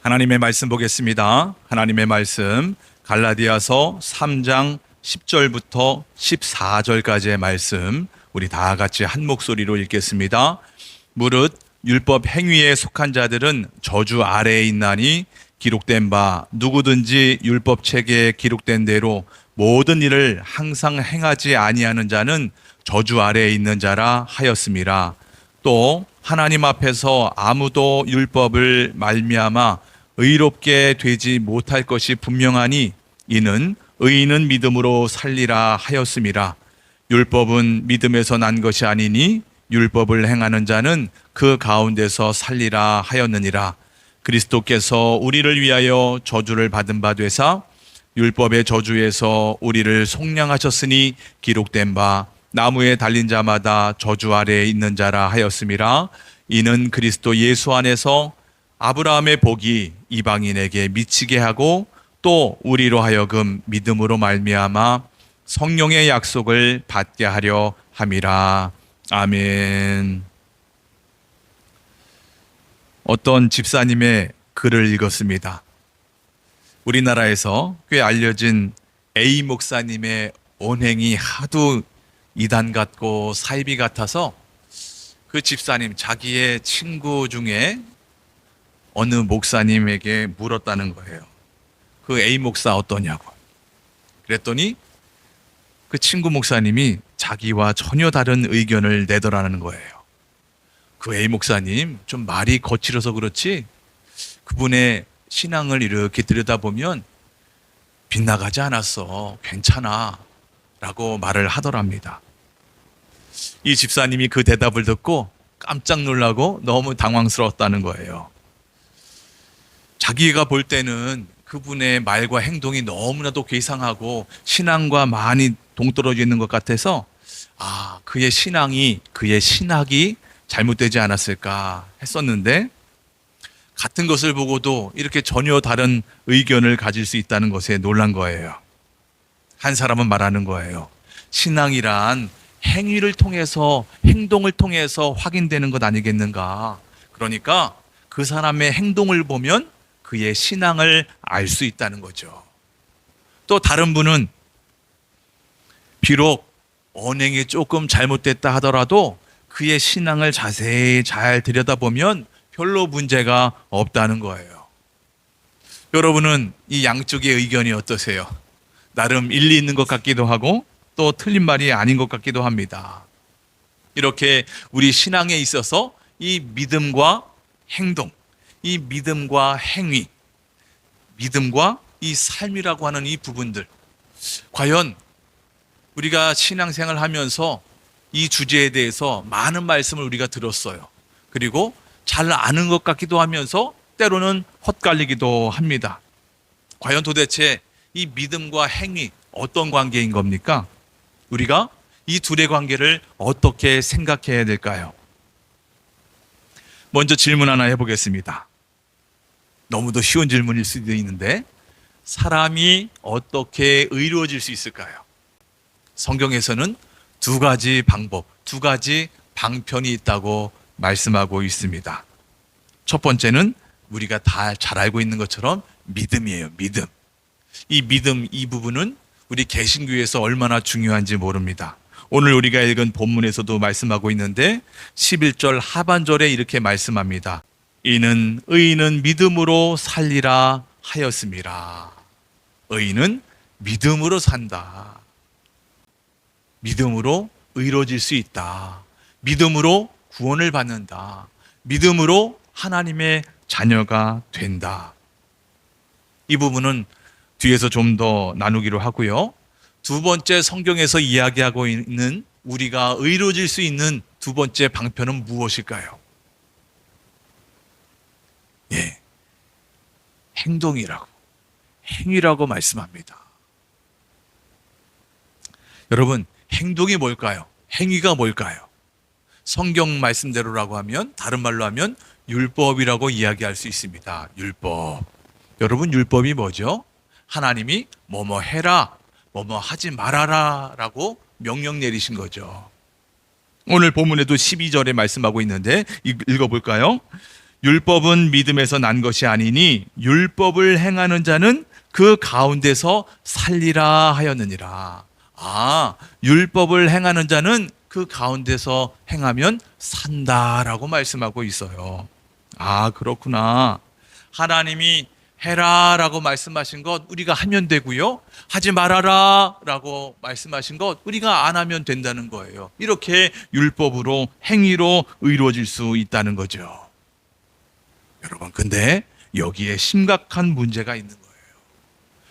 하나님의 말씀 보겠습니다. 하나님의 말씀 갈라디아서 3장 10절부터 14절까지의 말씀 우리 다 같이 한 목소리로 읽겠습니다. 무릇 율법 행위에 속한 자들은 저주 아래에 있나니 기록된 바 누구든지 율법 체계에 기록된 대로 모든 일을 항상 행하지 아니하는 자는 저주 아래에 있는 자라 하였음이라. 또 하나님 앞에서 아무도 율법을 말미암아 의롭게 되지 못할 것이 분명하니 이는 의인은 믿음으로 살리라 하였음이라. 율법은 믿음에서 난 것이 아니니 율법을 행하는 자는 그 가운데서 살리라 하였느니라. 그리스도께서 우리를 위하여 저주를 받은 바 되사 율법의 저주에서 우리를 속량하셨으니 기록된 바 나무에 달린 자마다 저주 아래에 있는 자라 하였음이라. 이는 그리스도 예수 안에서 아브라함의 복이 이방인에게 미치게 하고 또 우리로 하여금 믿음으로 말미암아 성령의 약속을 받게 하려 함이라. 아멘. 어떤 집사님의 글을 읽었습니다. 우리나라에서 꽤 알려진 A 목사님의 언행이 하도 이단 같고 사이비 같아서 그 집사님 자기의 친구 중에 어느 목사님에게 물었다는 거예요. 그 A 목사 어떠냐고. 그랬더니 그 친구 목사님이 자기와 전혀 다른 의견을 내더라는 거예요. 그 A 목사님 좀 말이 거칠어서 그렇지 그분의 신앙을 이렇게 들여다보면 빗나가지 않았어. 괜찮아. 라고 말을 하더랍니다. 이 집사님이 그 대답을 듣고 깜짝 놀라고 너무 당황스러웠다는 거예요. 자기가 볼 때는 그분의 말과 행동이 너무나도 괴상하고 신앙과 많이 동떨어져 있는 것 같아서 그의 신학이 잘못되지 않았을까 했었는데 같은 것을 보고도 이렇게 전혀 다른 의견을 가질 수 있다는 것에 놀란 거예요. 한 사람은 말하는 거예요. 신앙이란 행위를 통해서 행동을 통해서 확인되는 것 아니겠는가. 그러니까 그 사람의 행동을 보면 그의 신앙을 알 수 있다는 거죠. 또 다른 분은 비록 언행이 조금 잘못됐다 하더라도 그의 신앙을 자세히 잘 들여다보면 별로 문제가 없다는 거예요. 여러분은 이 양쪽의 의견이 어떠세요? 나름 일리 있는 것 같기도 하고 또 틀린 말이 아닌 것 같기도 합니다. 이렇게 우리 신앙에 있어서 이 믿음과 행동, 이 믿음과 행위, 믿음과 이 삶이라고 하는 이 부분들, 과연 우리가 신앙생활을 하면서 이 주제에 대해서 많은 말씀을 우리가 들었어요. 그리고 잘 아는 것 같기도 하면서 때로는 헛갈리기도 합니다. 과연 도대체 이 믿음과 행위 어떤 관계인 겁니까? 우리가 이 둘의 관계를 어떻게 생각해야 될까요? 먼저 질문 하나 해보겠습니다. 너무도 쉬운 질문일 수도 있는데 사람이 어떻게 의로워질 수 있을까요? 성경에서는 두 가지 방법, 두 가지 방편이 있다고 말씀하고 있습니다. 첫 번째는 우리가 다 잘 알고 있는 것처럼 믿음이에요. 믿음. 이 믿음 이 부분은 우리 개신교에서 얼마나 중요한지 모릅니다. 오늘 우리가 읽은 본문에서도 말씀하고 있는데 11절 하반절에 이렇게 말씀합니다. 이는 의인은 믿음으로 살리라 하였음이라. 의인은 믿음으로 산다. 믿음으로 의로워질 수 있다. 믿음으로 구원을 받는다. 믿음으로 하나님의 자녀가 된다. 이 부분은 뒤에서 좀 더 나누기로 하고요. 두 번째 성경에서 이야기하고 있는 우리가 의로워질 수 있는 두 번째 방편은 무엇일까요? 행위라고 말씀합니다. 여러분, 행동이 뭘까요? 행위가 뭘까요? 성경 말씀대로라고 하면, 다른 말로 하면 율법이라고 이야기할 수 있습니다. 율법. 여러분, 율법이 뭐죠? 하나님이 뭐뭐 해라, 뭐뭐 하지 말아라 라고 명령 내리신 거죠. 오늘 본문에도 12절에 말씀하고 있는데 읽어볼까요? 율법은 믿음에서 난 것이 아니니 율법을 행하는 자는 그 가운데서 살리라 하였느니라. 율법을 행하는 자는 그 가운데서 행하면 산다라고 말씀하고 있어요. 그렇구나. 하나님이 해라라고 말씀하신 것 우리가 하면 되고요. 하지 말아라라고 말씀하신 것 우리가 안 하면 된다는 거예요. 이렇게 율법으로 행위로 이루어질 수 있다는 거죠. 여러분, 근데 여기에 심각한 문제가 있는 거예요.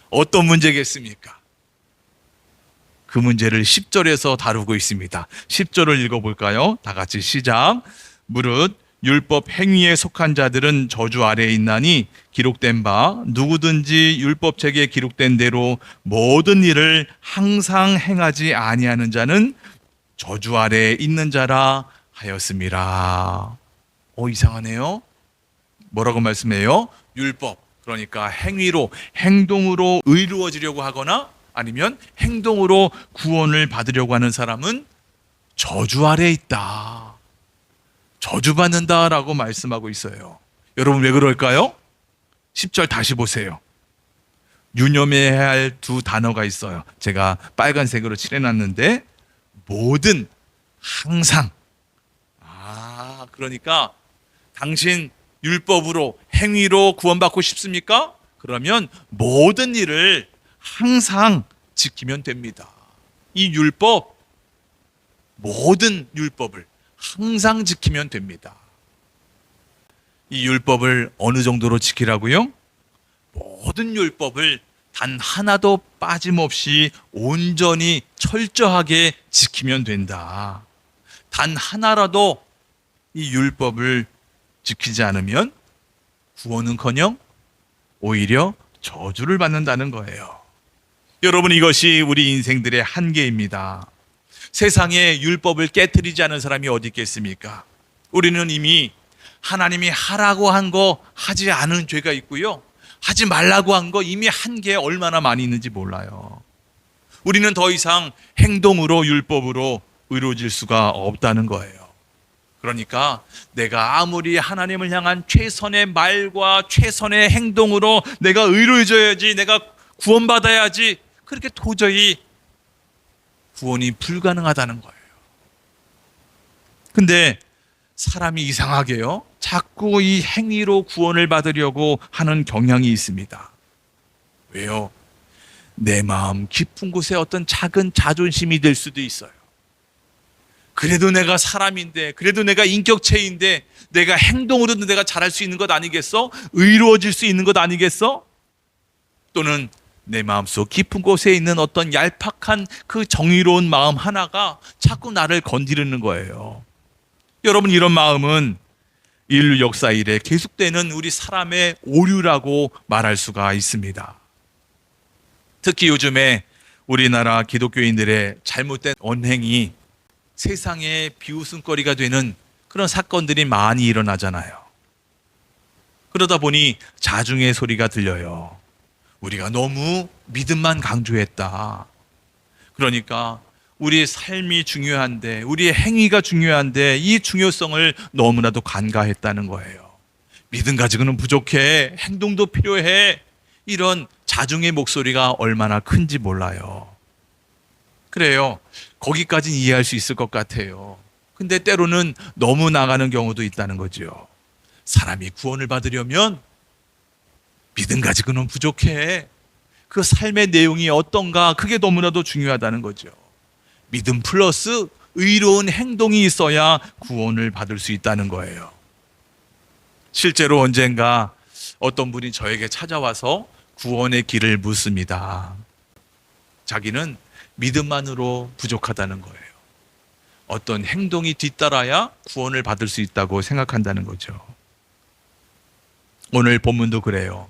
어떤 문제겠습니까? 그 문제를 10절에서 다루고 있습니다. 10절을 읽어볼까요? 다 같이 시작. 무릇 율법 행위에 속한 자들은 저주 아래에 있나니 기록된 바 누구든지 율법책에 기록된 대로 모든 일을 항상 행하지 아니하는 자는 저주 아래에 있는 자라 하였습니다. 이상하네요. 뭐라고 말씀해요? 율법, 그러니까 행위로, 행동으로 이루어지려고 하거나 아니면 행동으로 구원을 받으려고 하는 사람은 저주 아래에 있다. 저주받는다라고 말씀하고 있어요. 여러분, 왜 그럴까요? 10절 다시 보세요. 유념해야 할 두 단어가 있어요. 제가 빨간색으로 칠해놨는데 모든, 항상. 그러니까 당신 율법으로, 행위로 구원받고 싶습니까? 그러면 모든 일을 항상 지키면 됩니다. 이 율법, 모든 율법을 항상 지키면 됩니다. 이 율법을 어느 정도로 지키라고요? 모든 율법을 단 하나도 빠짐없이 온전히 철저하게 지키면 된다. 단 하나라도 이 율법을 지키지 않으면 구원은커녕 오히려 저주를 받는다는 거예요. 여러분, 이것이 우리 인생들의 한계입니다. 세상에 율법을 깨트리지 않은 사람이 어디 있겠습니까? 우리는 이미 하나님이 하라고 한 거 하지 않은 죄가 있고요. 하지 말라고 한 거 이미 한 게 얼마나 많이 있는지 몰라요. 우리는 더 이상 행동으로, 율법으로 이루어질 수가 없다는 거예요. 그러니까 내가 아무리 하나님을 향한 최선의 말과 최선의 행동으로 내가 의로해져야지, 내가 구원받아야지, 그렇게 도저히 구원이 불가능하다는 거예요. 근데 사람이 이상하게요, 자꾸 이 행위로 구원을 받으려고 하는 경향이 있습니다. 왜요? 내 마음 깊은 곳에 어떤 작은 자존심이 될 수도 있어요. 그래도 내가 사람인데, 그래도 내가 인격체인데, 내가 행동으로도 내가 잘할 수 있는 것 아니겠어? 의로워질 수 있는 것 아니겠어? 또는 내 마음속 깊은 곳에 있는 어떤 얄팍한 그 정의로운 마음 하나가 자꾸 나를 건드리는 거예요. 여러분, 이런 마음은 인류 역사 이래 계속되는 우리 사람의 오류라고 말할 수가 있습니다. 특히 요즘에 우리나라 기독교인들의 잘못된 언행이 세상의 비웃음거리가 되는 그런 사건들이 많이 일어나잖아요. 그러다 보니 자중의 소리가 들려요. 우리가 너무 믿음만 강조했다. 그러니까 우리의 삶이 중요한데, 우리의 행위가 중요한데 이 중요성을 너무나도 간과했다는 거예요. 믿음 가지고는 부족해, 행동도 필요해, 이런 자중의 목소리가 얼마나 큰지 몰라요. 그래요, 거기까지는 이해할 수 있을 것 같아요. 근데 때로는 너무 나가는 경우도 있다는 거죠. 사람이 구원을 받으려면 믿음 가지고는 부족해, 그 삶의 내용이 어떤가, 그게 너무나도 중요하다는 거죠. 믿음 플러스 의로운 행동이 있어야 구원을 받을 수 있다는 거예요. 실제로 언젠가 어떤 분이 저에게 찾아와서 구원의 길을 묻습니다. 자기는 믿음만으로 부족하다는 거예요. 어떤 행동이 뒤따라야 구원을 받을 수 있다고 생각한다는 거죠. 오늘 본문도 그래요.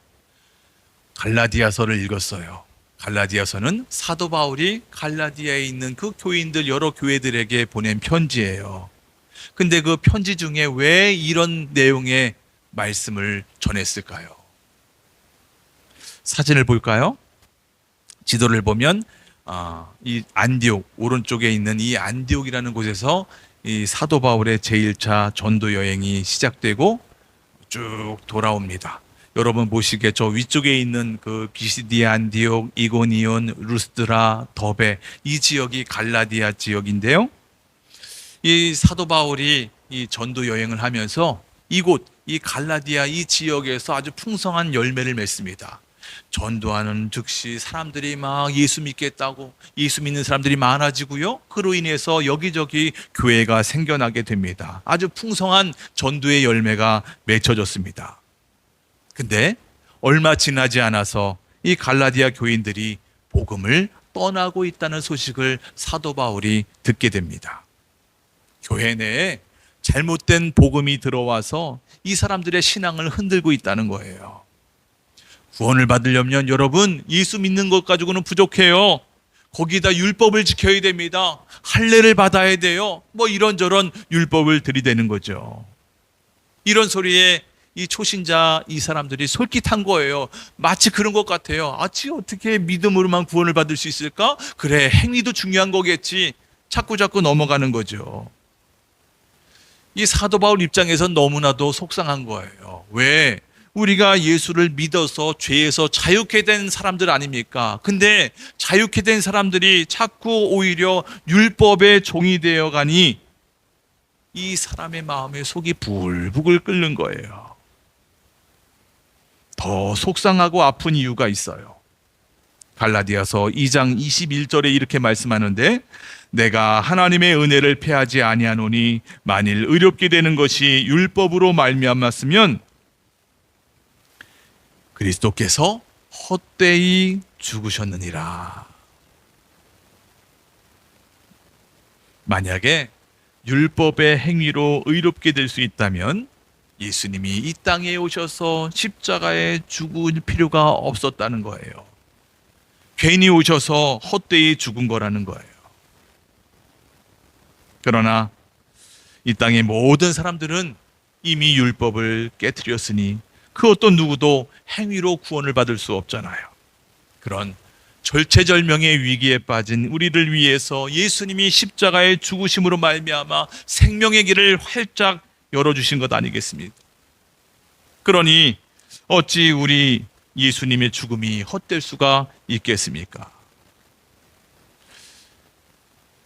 갈라디아서를 읽었어요. 갈라디아서는 사도 바울이 갈라디아에 있는 그 교인들, 여러 교회들에게 보낸 편지예요. 근데 그 편지 중에 왜 이런 내용의 말씀을 전했을까요? 사진을 볼까요? 지도를 보면 이 안디옥, 오른쪽에 있는 이 안디옥이라는 곳에서 이 사도 바울의 제1차 전도 여행이 시작되고 쭉 돌아옵니다. 여러분 보시겠죠? 위쪽에 있는 그 비시디아, 안디옥, 이고니온, 루스드라, 더베, 이 지역이 갈라디아 지역인데요. 이 사도 바울이 이 전도 여행을 하면서 이곳 이 갈라디아 이 지역에서 아주 풍성한 열매를 맺습니다. 전도하는 즉시 사람들이 막 예수 믿겠다고, 예수 믿는 사람들이 많아지고요. 그로 인해서 여기저기 교회가 생겨나게 됩니다. 아주 풍성한 전도의 열매가 맺혀졌습니다. 근데 얼마 지나지 않아서 이 갈라디아 교인들이 복음을 떠나고 있다는 소식을 사도 바울이 듣게 됩니다. 교회 내에 잘못된 복음이 들어와서 이 사람들의 신앙을 흔들고 있다는 거예요. 구원을 받으려면 여러분, 예수 믿는 것 가지고는 부족해요. 거기다 율법을 지켜야 됩니다. 할례를 받아야 돼요. 뭐 이런저런 율법을 들이대는 거죠. 이런 소리에 이 초신자 이 사람들이 솔깃한 거예요. 마치 그런 것 같아요. 어떻게 믿음으로만 구원을 받을 수 있을까? 그래, 행위도 중요한 거겠지. 자꾸 넘어가는 거죠. 이 사도 바울 입장에선 너무나도 속상한 거예요. 왜? 우리가 예수를 믿어서 죄에서 자유케 된 사람들 아닙니까? 근데 자유케 된 사람들이 자꾸 오히려 율법의 종이 되어 가니 이 사람의 마음에 속이 부글부글 끓는 거예요. 더 속상하고 아픈 이유가 있어요. 갈라디아서 2장 21절에 이렇게 말씀하는데, 내가 하나님의 은혜를 패하지 아니하노니 만일 의롭게 되는 것이 율법으로 말미암았으면 그리스도께서 헛되이 죽으셨느니라. 만약에 율법의 행위로 의롭게 될 수 있다면 예수님이 이 땅에 오셔서 십자가에 죽을 필요가 없었다는 거예요. 괜히 오셔서 헛되이 죽은 거라는 거예요. 그러나 이 땅의 모든 사람들은 이미 율법을 깨트렸으니 그 어떤 누구도 행위로 구원을 받을 수 없잖아요. 그런 절체절명의 위기에 빠진 우리를 위해서 예수님이 십자가의 죽으심으로 말미암아 생명의 길을 활짝 열어주신 것 아니겠습니까? 그러니 어찌 우리 예수님의 죽음이 헛될 수가 있겠습니까?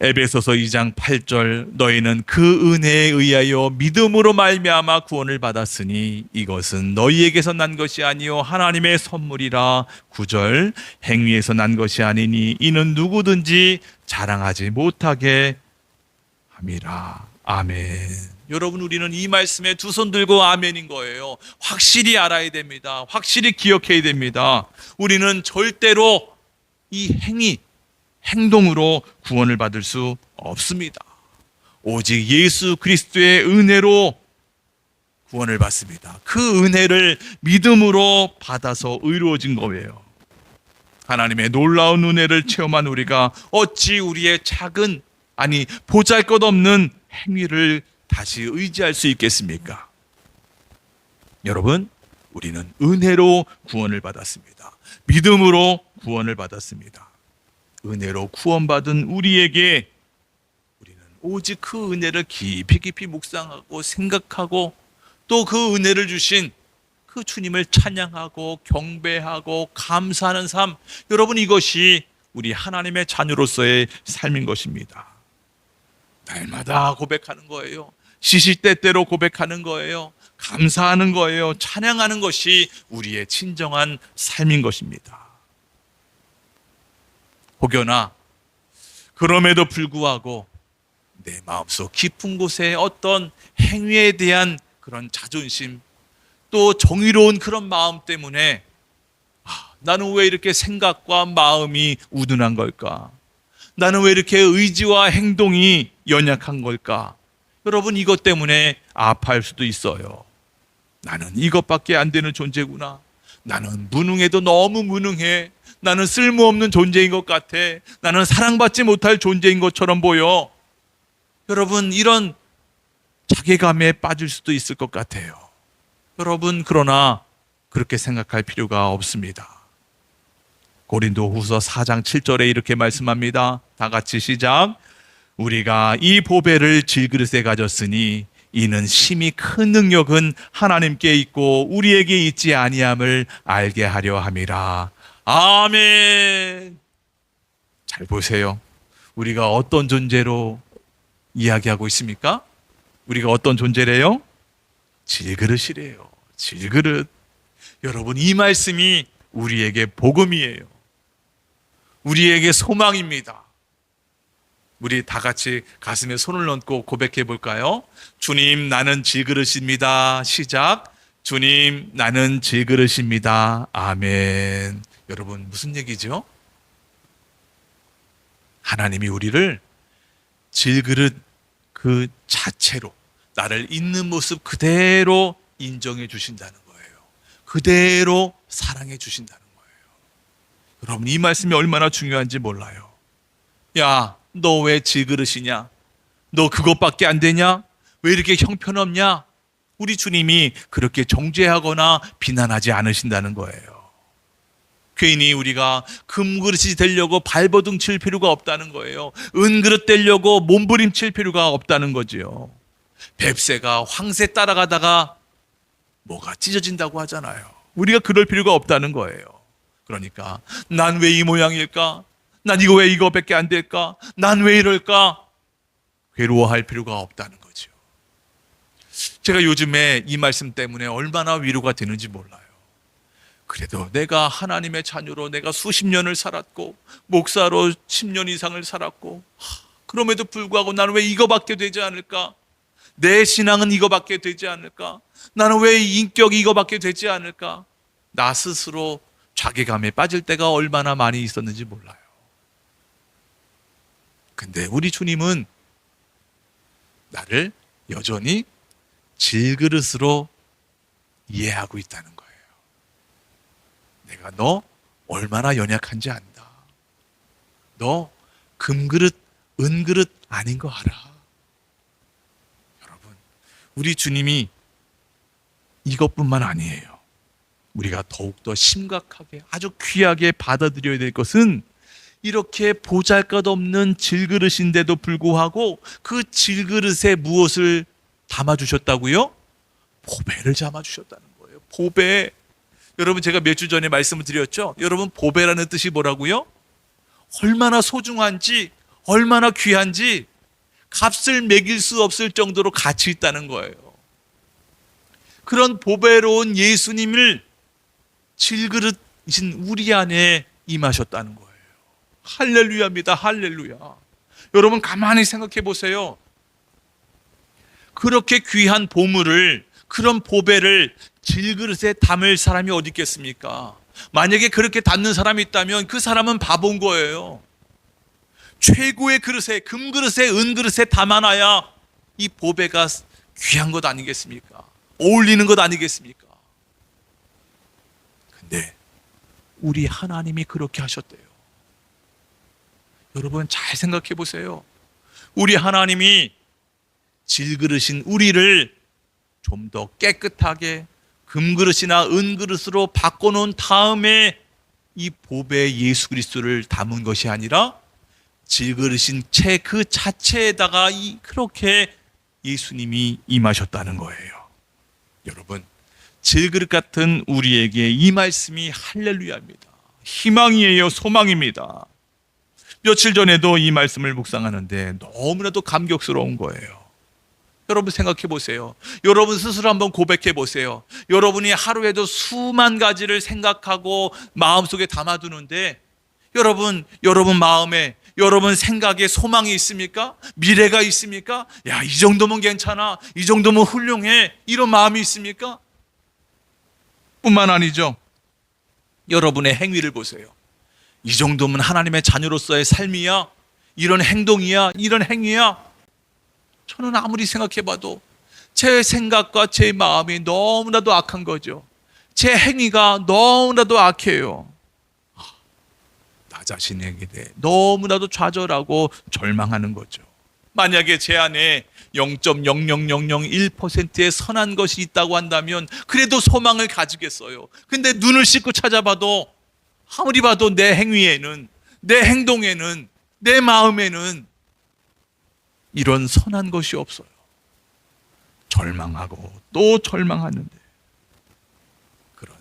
에베소서 2장 8절, 너희는 그 은혜에 의하여 믿음으로 말미암아 구원을 받았으니 이것은 너희에게서 난 것이 아니요 하나님의 선물이라. 9절, 행위에서 난 것이 아니니 이는 누구든지 자랑하지 못하게 함이라. 아멘. 여러분, 우리는 이 말씀에 두 손 들고 아멘인 거예요. 확실히 알아야 됩니다. 확실히 기억해야 됩니다. 우리는 절대로 이 행동으로 구원을 받을 수 없습니다. 오직 예수 그리스도의 은혜로 구원을 받습니다. 그 은혜를 믿음으로 받아서 의로워진 거예요. 하나님의 놀라운 은혜를 체험한 우리가 어찌 우리의 작은, 보잘것없는 행위를 다시 의지할 수 있겠습니까? 여러분, 우리는 은혜로 구원을 받았습니다. 믿음으로 구원을 받았습니다. 은혜로 구원받은 우리에게 우리는 오직 그 은혜를 깊이 묵상하고 생각하고 또 그 은혜를 주신 그 주님을 찬양하고 경배하고 감사하는 삶, 여러분, 이것이 우리 하나님의 자녀로서의 삶인 것입니다. 날마다 고백하는 거예요. 시시때때로 고백하는 거예요. 감사하는 거예요. 찬양하는 것이 우리의 진정한 삶인 것입니다. 혹여나 그럼에도 불구하고 내 마음속 깊은 곳에 어떤 행위에 대한 그런 자존심, 또 정의로운 그런 마음 때문에 나는 왜 이렇게 생각과 마음이 우둔한 걸까? 나는 왜 이렇게 의지와 행동이 연약한 걸까? 여러분, 이것 때문에 아파할 수도 있어요. 나는 이것밖에 안 되는 존재구나. 나는 무능해도 너무 무능해. 나는 쓸모없는 존재인 것 같아. 나는 사랑받지 못할 존재인 것처럼 보여. 여러분, 이런 자괴감에 빠질 수도 있을 것 같아요. 여러분, 그러나 그렇게 생각할 필요가 없습니다. 고린도후서 4장 7절에 이렇게 말씀합니다. 다 같이 시작. 우리가 이 보배를 질그릇에 가졌으니 이는 심히 큰 능력은 하나님께 있고 우리에게 있지 아니함을 알게 하려 함이라. 아멘. 잘 보세요. 우리가 어떤 존재로 이야기하고 있습니까? 우리가 어떤 존재래요? 질그릇이래요. 질그릇. 여러분, 이 말씀이 우리에게 복음이에요. 우리에게 소망입니다. 우리 다 같이 가슴에 손을 얹고 고백해 볼까요? 주님, 나는 질그릇입니다. 시작. 주님, 나는 질그릇입니다. 아멘. 여러분, 무슨 얘기죠? 하나님이 우리를 질그릇 그 자체로 나를 있는 모습 그대로 인정해 주신다는 거예요. 그대로 사랑해 주신다는 거예요. 여러분, 이 말씀이 얼마나 중요한지 몰라요. 야, 너 왜 질그릇이냐? 너 그것밖에 안 되냐? 왜 이렇게 형편없냐? 우리 주님이 그렇게 정죄하거나 비난하지 않으신다는 거예요. 괜히 우리가 금그릇이 되려고 발버둥 칠 필요가 없다는 거예요. 은그릇 되려고 몸부림칠 필요가 없다는 거지요. 뱁새가 황새 따라가다가 뭐가 찢어진다고 하잖아요. 우리가 그럴 필요가 없다는 거예요. 그러니까 난 왜 이 모양일까? 난 이거 왜 이거밖에 안 될까? 난 왜 이럴까? 괴로워할 필요가 없다는 거죠. 제가 요즘에 이 말씀 때문에 얼마나 위로가 되는지 몰라요. 그래도 내가 하나님의 자녀로 내가 수십 년을 살았고 목사로 10년 이상을 살았고 그럼에도 불구하고 나는 왜 이거밖에 되지 않을까? 내 신앙은 이거밖에 되지 않을까? 나는 왜 인격이 이거밖에 되지 않을까? 나 스스로 자괴감에 빠질 때가 얼마나 많이 있었는지 몰라요. 근데 우리 주님은 나를 여전히 질그릇으로 이해하고 있다는 거예요. 내가 너 얼마나 연약한지 안다. 너 금그릇, 은그릇 아닌 거 알아. 여러분, 우리 주님이 이것뿐만 아니에요. 우리가 더욱더 심각하게 아주 귀하게 받아들여야 될 것은 이렇게 보잘것없는 질그릇인데도 불구하고 그 질그릇에 무엇을 담아주셨다고요? 보배를 담아주셨다는 거예요. 보배. 여러분, 제가 몇 주 전에 말씀을 드렸죠? 여러분, 보배라는 뜻이 뭐라고요? 얼마나 소중한지, 얼마나 귀한지 값을 매길 수 없을 정도로 가치 있다는 거예요. 그런 보배로운 예수님을 질그릇이신 우리 안에 임하셨다는 거예요. 할렐루야입니다. 할렐루야. 여러분, 가만히 생각해 보세요. 그렇게 귀한 보물을, 그런 보배를 질그릇에 담을 사람이 어디 있겠습니까? 만약에 그렇게 담는 사람이 있다면 그 사람은 바본 거예요. 최고의 그릇에, 금그릇에, 은그릇에 담아놔야 이 보배가 귀한 것 아니겠습니까? 어울리는 것 아니겠습니까? 근데 우리 하나님이 그렇게 하셨대요. 여러분, 잘 생각해 보세요. 우리 하나님이 질그릇인 우리를 좀 더 깨끗하게 금그릇이나 은그릇으로 바꿔놓은 다음에 이 보배 예수 그리스도를 담은 것이 아니라 질그릇인 채 그 자체에다가 그렇게 예수님이 임하셨다는 거예요. 여러분, 질그릇 같은 우리에게 이 말씀이 할렐루야입니다. 희망이에요. 소망입니다. 며칠 전에도 이 말씀을 묵상하는데 너무나도 감격스러운 거예요. 여러분, 생각해 보세요. 여러분 스스로 한번 고백해 보세요. 여러분이 하루에도 수만 가지를 생각하고 마음속에 담아두는데 여러분 마음에, 여러분 생각에 소망이 있습니까? 미래가 있습니까? 야, 이 정도면 괜찮아, 이 정도면 훌륭해, 이런 마음이 있습니까? 뿐만 아니죠. 여러분의 행위를 보세요. 이 정도면 하나님의 자녀로서의 삶이야? 이런 행동이야? 이런 행위야? 저는 아무리 생각해봐도 제 생각과 제 마음이 너무나도 악한 거죠. 제 행위가 너무나도 악해요. 나 자신에게 대해 너무나도 좌절하고 절망하는 거죠. 만약에 제 안에 0.00001%의 선한 것이 있다고 한다면 그래도 소망을 가지겠어요. 근데 눈을 씻고 찾아봐도 아무리 봐도 내 행위에는, 내 행동에는, 내 마음에는 이런 선한 것이 없어요. 절망하고 또 절망하는데, 그런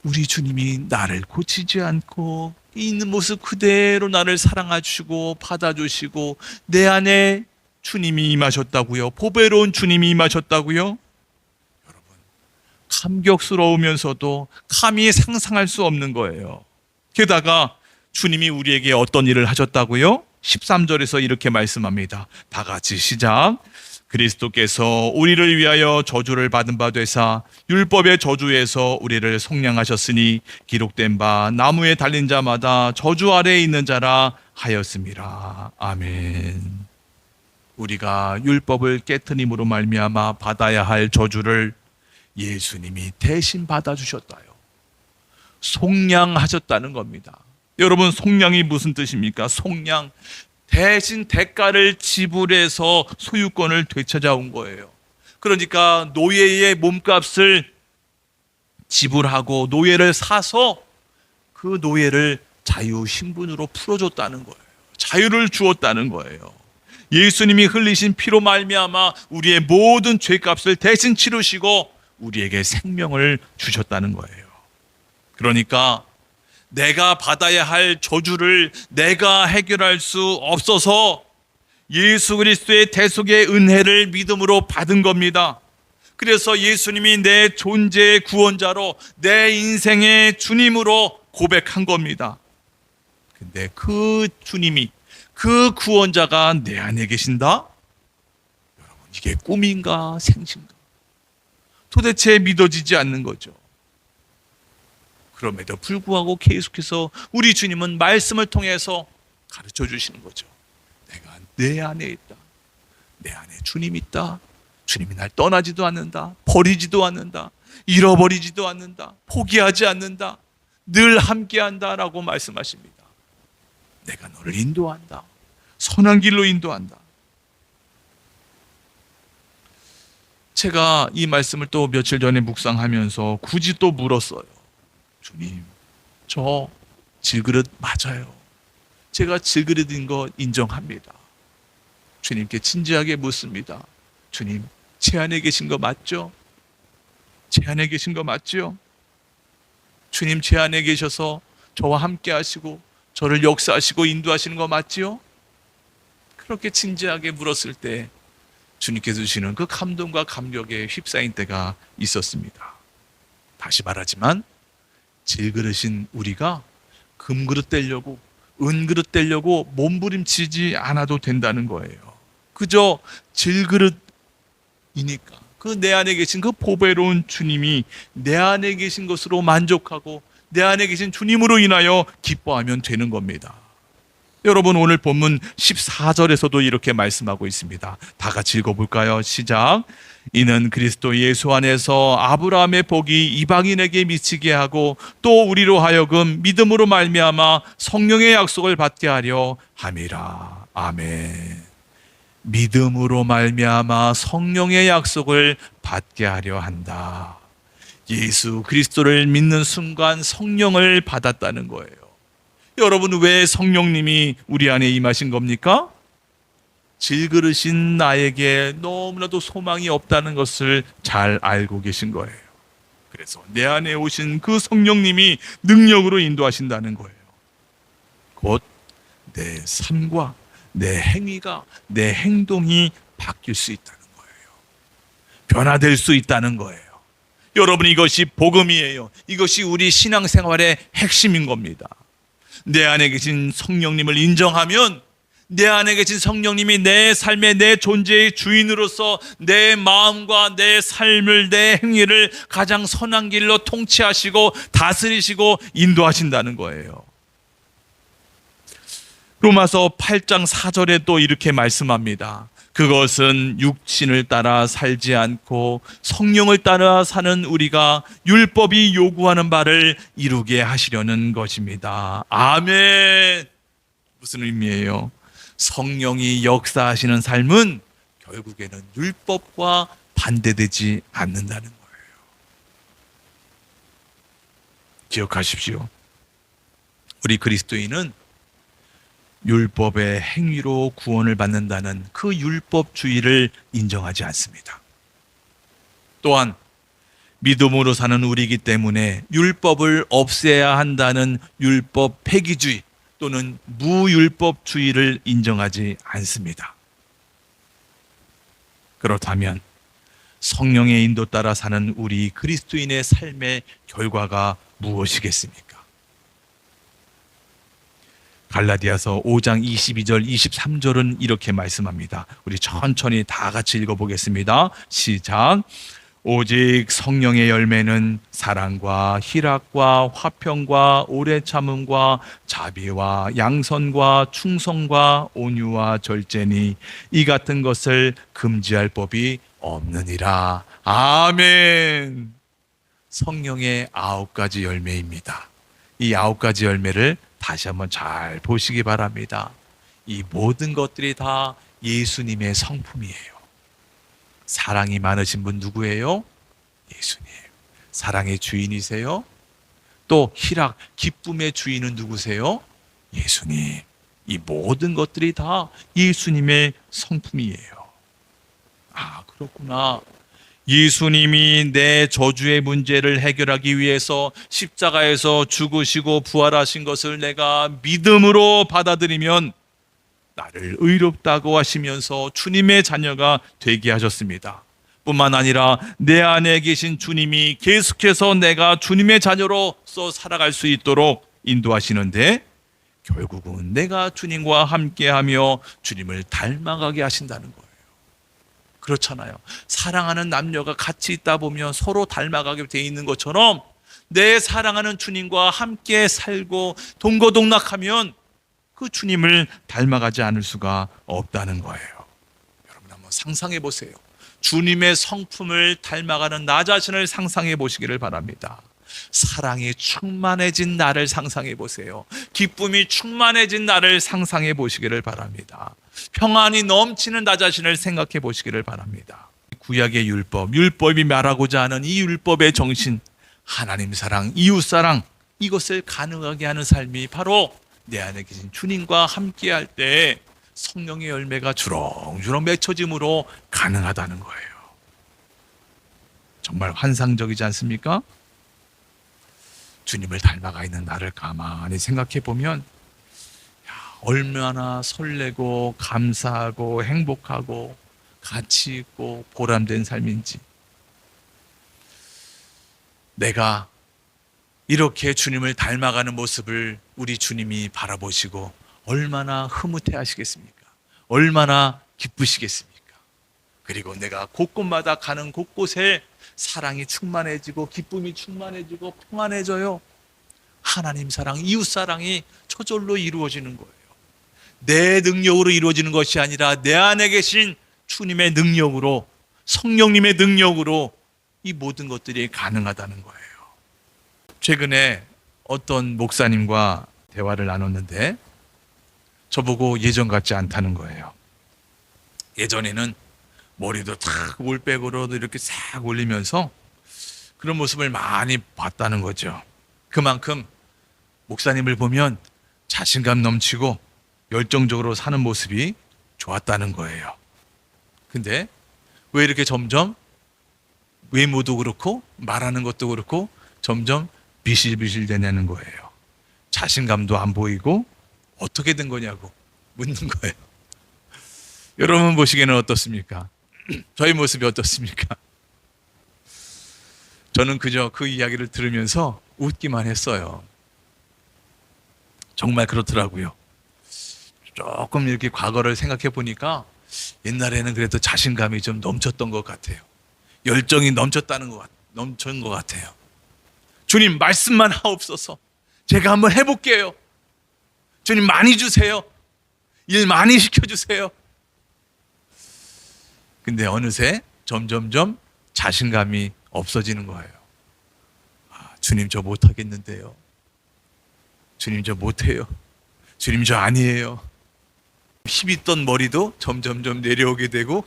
우리 주님이 나를 고치지 않고 있는 모습 그대로 나를 사랑하시고 받아주시고 내 안에 주님이 임하셨다고요. 보배로운 주님이 임하셨다고요. 여러분, 감격스러우면서도 감히 상상할 수 없는 거예요. 게다가 주님이 우리에게 어떤 일을 하셨다고요? 13절에서 이렇게 말씀합니다. 다 같이 시작. 그리스도께서 우리를 위하여 저주를 받은 바 되사 율법의 저주에서 우리를 속량하셨으니 기록된 바 나무에 달린 자마다 저주 아래에 있는 자라 하였습니다. 아멘. 우리가 율법을 깨트림으로 말미암아 받아야 할 저주를 예수님이 대신 받아주셨다요. 속량하셨다는 겁니다. 여러분, 속량이 무슨 뜻입니까? 속량, 대신 대가를 지불해서 소유권을 되찾아온 거예요. 그러니까 노예의 몸값을 지불하고 노예를 사서 그 노예를 자유신분으로 풀어줬다는 거예요. 자유를 주었다는 거예요. 예수님이 흘리신 피로 말미암아 우리의 모든 죄값을 대신 치르시고 우리에게 생명을 주셨다는 거예요. 그러니까 내가 받아야 할 저주를 내가 해결할 수 없어서 예수 그리스도의 대속의 은혜를 믿음으로 받은 겁니다. 그래서 예수님이 내 존재의 구원자로 내 인생의 주님으로 고백한 겁니다. 근데 그 주님이, 그 구원자가 내 안에 계신다? 여러분, 이게 꿈인가 생신가? 도대체 믿어지지 않는 거죠. 그럼에도 불구하고 계속해서 우리 주님은 말씀을 통해서 가르쳐 주시는 거죠. 내가 내 안에 있다. 내 안에 주님이 있다. 주님이 날 떠나지도 않는다. 버리지도 않는다. 잃어버리지도 않는다. 포기하지 않는다. 늘 함께한다라고 말씀하십니다. 내가 너를 인도한다. 선한 길로 인도한다. 제가 이 말씀을 또 며칠 전에 묵상하면서 굳이 또 물었어요. 주님, 저 질그릇 맞아요. 제가 질그릇인 거 인정합니다. 주님께 진지하게 묻습니다. 주님, 제 안에 계신 거 맞죠? 제 안에 계신 거 맞죠? 주님, 제 안에 계셔서 저와 함께 하시고 저를 역사하시고 인도하시는 거 맞지요? 그렇게 진지하게 물었을 때 주님께서 주시는 그 감동과 감격에 휩싸인 때가 있었습니다. 다시 말하지만 질그릇인 우리가 금그릇 되려고 은그릇 되려고 몸부림치지 않아도 된다는 거예요. 그저 질그릇이니까 그 내 안에 계신 그 보배로운 주님이 내 안에 계신 것으로 만족하고 내 안에 계신 주님으로 인하여 기뻐하면 되는 겁니다. 여러분, 오늘 본문 14절에서도 이렇게 말씀하고 있습니다. 다 같이 읽어볼까요? 시작. 이는 그리스도 예수 안에서 아브라함의 복이 이방인에게 미치게 하고 또 우리로 하여금 믿음으로 말미암아 성령의 약속을 받게 하려 함이라. 아멘. 믿음으로 말미암아 성령의 약속을 받게 하려 한다. 예수 그리스도를 믿는 순간 성령을 받았다는 거예요. 여러분, 왜 성령님이 우리 안에 임하신 겁니까? 질그릇인 나에게 너무나도 소망이 없다는 것을 잘 알고 계신 거예요. 그래서 내 안에 오신 그 성령님이 능력으로 인도하신다는 거예요. 곧 내 삶과 내 행위가, 내 행동이 바뀔 수 있다는 거예요. 변화될 수 있다는 거예요. 여러분, 이것이 복음이에요. 이것이 우리 신앙생활의 핵심인 겁니다. 내 안에 계신 성령님을 인정하면 내 안에 계신 성령님이 내 삶의, 내 존재의 주인으로서 내 마음과 내 삶을, 내 행위를 가장 선한 길로 통치하시고 다스리시고 인도하신다는 거예요. 로마서 8장 4절에 또 이렇게 말씀합니다. 그것은 육신을 따라 살지 않고 성령을 따라 사는 우리가 율법이 요구하는 바를 이루게 하시려는 것입니다. 아멘. 무슨 의미예요? 성령이 역사하시는 삶은 결국에는 율법과 반대되지 않는다는 거예요. 기억하십시오. 우리 그리스도인은 율법의 행위로 구원을 받는다는 그 율법주의를 인정하지 않습니다. 또한 믿음으로 사는 우리이기 때문에 율법을 없애야 한다는 율법 폐기주의 또는 무율법주의를 인정하지 않습니다. 그렇다면 성령의 인도 따라 사는 우리 그리스도인의 삶의 결과가 무엇이겠습니까? 갈라디아서 5장 22절 23절은 이렇게 말씀합니다. 우리 천천히 다 같이 읽어보겠습니다. 시작. 오직 성령의 열매는 사랑과 희락과 화평과 오래 참음과 자비와 양선과 충성과 온유와 절제니 이 같은 것을 금지할 법이 없느니라. 아멘. 성령의 9가지 열매입니다. 이 9가지 열매를 다시 한번 잘 보시기 바랍니다. 이 모든 것들이 다 예수님의 성품이에요. 사랑이 많으신 분 누구예요? 예수님. 사랑의 주인이세요? 또 희락, 기쁨의 주인은 누구세요? 예수님. 이 모든 것들이 다 예수님의 성품이에요. 아, 그렇구나. 예수님이 내 저주의 문제를 해결하기 위해서 십자가에서 죽으시고 부활하신 것을 내가 믿음으로 받아들이면 나를 의롭다고 하시면서 주님의 자녀가 되게 하셨습니다. 뿐만 아니라 내 안에 계신 주님이 계속해서 내가 주님의 자녀로서 살아갈 수 있도록 인도하시는데 결국은 내가 주님과 함께하며 주님을 닮아가게 하신다는 거예요. 그렇잖아요. 사랑하는 남녀가 같이 있다 보면 서로 닮아가게 돼 있는 것처럼 내 사랑하는 주님과 함께 살고 동거동락하면 그 주님을 닮아가지 않을 수가 없다는 거예요. 여러분 한번 상상해 보세요. 주님의 성품을 닮아가는 나 자신을 상상해 보시기를 바랍니다. 사랑이 충만해진 나를 상상해 보세요. 기쁨이 충만해진 나를 상상해 보시기를 바랍니다. 평안이 넘치는 나 자신을 생각해 보시기를 바랍니다. 구약의 율법, 율법이 말하고자 하는 이 율법의 정신, 하나님 사랑, 이웃 사랑, 이것을 가능하게 하는 삶이 바로 내 안에 계신 주님과 함께할 때 성령의 열매가 주렁주렁 맺혀짐으로 가능하다는 거예요. 정말 환상적이지 않습니까? 주님을 닮아가 있는 나를 가만히 생각해 보면 얼마나 설레고 감사하고 행복하고 가치 있고 보람된 삶인지. 내가 이렇게 주님을 닮아가는 모습을 우리 주님이 바라보시고 얼마나 흐뭇해 하시겠습니까? 얼마나 기쁘시겠습니까? 그리고 내가 곳곳마다 가는 곳곳에 사랑이 충만해지고 기쁨이 충만해지고 평안해져요. 하나님 사랑, 이웃 사랑이 저절로 이루어지는 거예요. 내 능력으로 이루어지는 것이 아니라 내 안에 계신 주님의 능력으로, 성령님의 능력으로 이 모든 것들이 가능하다는 거예요. 최근에 어떤 목사님과 대화를 나눴는데 저보고 예전 같지 않다는 거예요. 예전에는 머리도 탁 올백으로 이렇게 싹 올리면서 그런 모습을 많이 봤다는 거죠. 그만큼 목사님을 보면 자신감 넘치고 열정적으로 사는 모습이 좋았다는 거예요. 근데 왜 이렇게 점점 외모도 그렇고 말하는 것도 그렇고 점점 비실비실 되냐는 거예요. 자신감도 안 보이고 어떻게 된 거냐고 묻는 거예요. 여러분 보시기에는 어떻습니까? 저희 모습이 어떻습니까? 저는 그저 그 이야기를 들으면서 웃기만 했어요. 정말 그렇더라고요. 조금 이렇게 과거를 생각해 보니까 옛날에는 그래도 자신감이 좀 넘쳤던 것 같아요. 열정이 넘쳤는 것 같아요. 주님 말씀만 하옵소서. 제가 한번 해볼게요. 주님 많이 주세요. 일 많이 시켜주세요. 근데 어느새 점점점 자신감이 없어지는 거예요. 주님 저 못하겠는데요. 주님 저 못해요. 주님 저 아니에요. 힘있던 머리도 점점점 내려오게 되고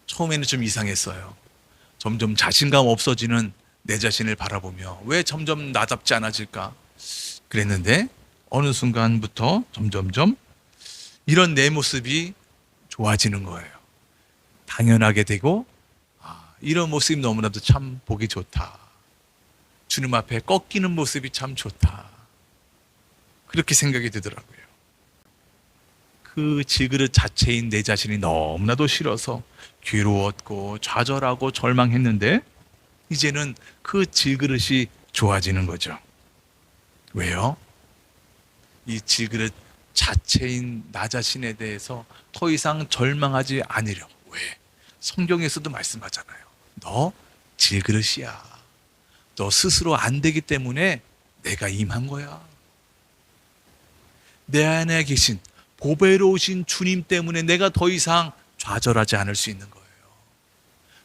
처음에는 좀 이상했어요. 점점 자신감 없어지는 내 자신을 바라보며 왜 점점 나답지 않아질까? 그랬는데 어느 순간부터 점점점 이런 내 모습이 좋아지는 거예요. 당연하게 되고, 이런 모습이 너무나도 참 보기 좋다. 주님 앞에 꺾이는 모습이 참 좋다. 그렇게 생각이 되더라고요. 그 질그릇 자체인 내 자신이 너무나도 싫어서 괴로웠고 좌절하고 절망했는데, 이제는 그 질그릇이 좋아지는 거죠. 왜요? 이 질그릇 자체인 나 자신에 대해서 더 이상 절망하지 않으려. 왜? 성경에서도 말씀하잖아요. 너 질그릇이야. 너 스스로 안 되기 때문에 내가 임한 거야. 내 안에 계신 보배로우신 주님 때문에 내가 더 이상 좌절하지 않을 수 있는 거예요.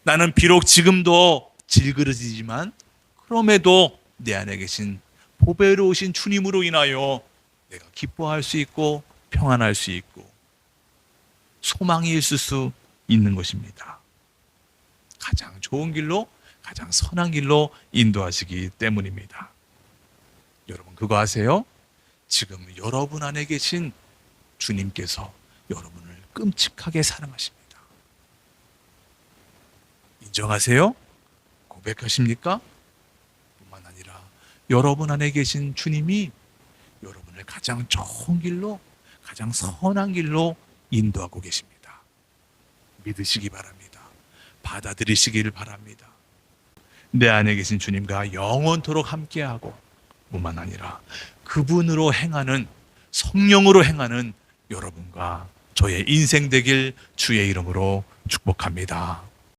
나는 비록 지금도 질그릇이지만 그럼에도 내 안에 계신 보배로우신 주님으로 인하여 내가 기뻐할 수 있고 평안할 수 있고 소망이 있을 수 있는 것입니다. 가장 좋은 길로, 가장 선한 길로 인도하시기 때문입니다. 여러분 그거 아세요? 지금 여러분 안에 계신 주님께서 여러분을 끔찍하게 사랑하십니다. 인정하세요? 고백하십니까? 뿐만 아니라 여러분 안에 계신 주님이 여러분을 가장 좋은 길로, 가장 선한 길로 인도하고 계십니다. 믿으시기 바랍니다. 받아들이시기를 바랍니다. 내 안에 계신 주님과 영원토록 함께하고 뿐만 아니라 그분으로 행하는, 성령으로 행하는 여러분과 저의 인생 되길 주의 이름으로 축복합니다.